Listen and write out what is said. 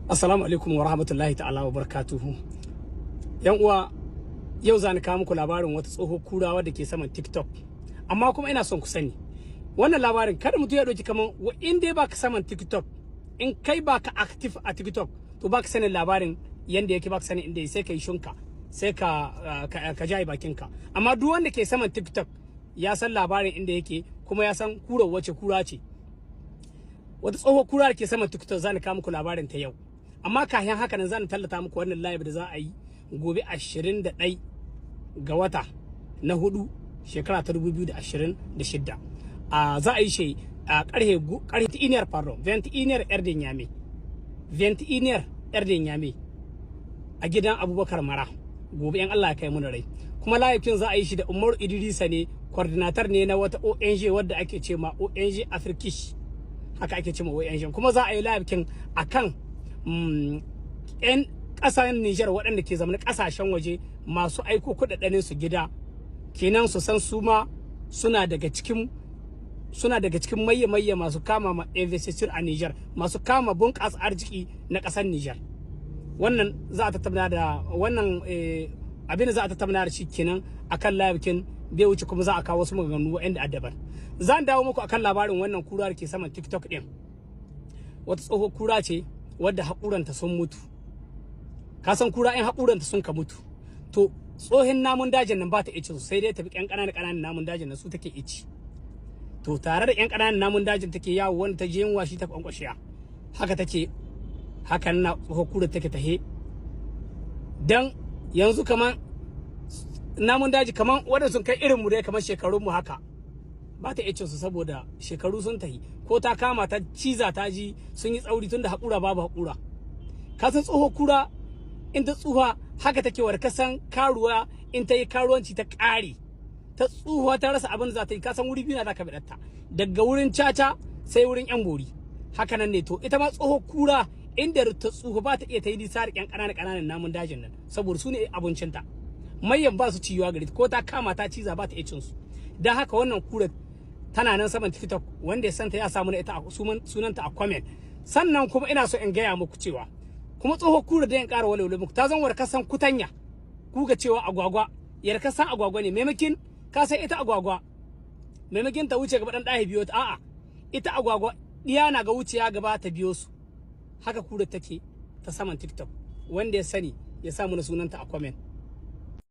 Assalamu alaikum wa rahmatullahi ta'ala wa barakatuhu. Yan uwa, yau za ni kawo muku labarin wata tsoho kurawa da ke saman TikTok. Amma kuma ina son ku sani, wannan labarin kada mutum ya ɗauki kaman in dai baka saman TikTok, in kai baka active a TikTok, to baka sanin labarin yanda yake, baka sanin inda sai ka yi shunka, sai ka jaye bakinka. Amma duk wanda ke saman TikTok ya san labarin inda yake, kuma ya san kura wace kura ce. Wata tsoho kura da ke saman TikTok za ni kawo muku labarin ta yau. Amma kafin haka nan zan tallata muku wannan live da za a yi gobe 21 ga wata na 4 shekara ta 2026. Za a yi shi a karhe 21 erdin yame 21 erdin yame a gidan Abubakar Mara gobe in Allah ya kai mu rai. Kuma live kin za a yi shi da Umar Idrisa ne, coordinator ne na wata ONG wadda ake ce ma ONG Afrikish, haka ake ce ma ONG. Kuma za a yi live kin akan 'yan ƙasar Nijar waɗanda ke zama ƙasashen waje masu aiko kuɗaɗen su gida, kenan su san su ma suna daga cikin mayya masu kama ma investiture a Nijar, masu kama bunƙasa arziki na ƙasar Nijar. Wannan za a tattauna da wannan abin da za a tattauna da shi kenan akan labikin bai wuce, kuma za a kawo wasu maganganu waɗanda addaban. Zan dawo muku akan labarin wannan kura da ke saman TikTok ɗin. Wata tsoho kura ce wadda haƙuranta sun mutu. Ka san kura in haƙuranta sun ka mutu, to tsohin namun dajin nan ba ta ici, sai dai tafi ƴan ƙananan namun dajin nan su take ici. To tare da ƴan ƙananan namun dajin take yawo, wanda ta je yunwa shi ta kwankwashiya. Haka take, hakan na tsoho kura take tahe. Dan yanzu kaman namun daji kaman wanda sun kai irin mu dai, kaman shekarun mu haka, ba ta icin su saboda shekaru sun tahi, ko ta kama ta ciza ta ji sun yi tsauri tunda haƙura babu haƙura. Ka san tsoho kura in ta tsuha haka take, war kasan karuwa in ta yi karuwanci ta ƙare, ta tsuha ta rasa abin da za ta yi. Ka san wuri biyu na za ka biɗatta, daga wurin caca sai wurin yan bori. Haka nan ne, to ita ma tsoho kura inda ta tsuha ba ta iya ta yi nisa da ƴan ƙananan namun dajin nan, saboda su ne abincinta. Mayyan ba su ciwa gari, ko ta kama ta ciza ba ta iya cin su. Dan haka wannan kura tana nan saman TikTok, wanda ya santa ya samu na ita sunanta a comment. Sannan kuma ina so in gaya muku cewa kuma tsoho kura da yan ƙara walwale muku, ta zan war kasan kutanya, ku ga cewa agwagwa yar kasan agwagwa ne, maimakin ka san ita agwagwa maimakin ta wuce gaba dan ɗaya biyo ta, a'a ita agwagwa diya na ga wuciya gaba ta biyo su. Haka kura take ta saman TikTok, wanda ya sani ya samu na sunanta a comment.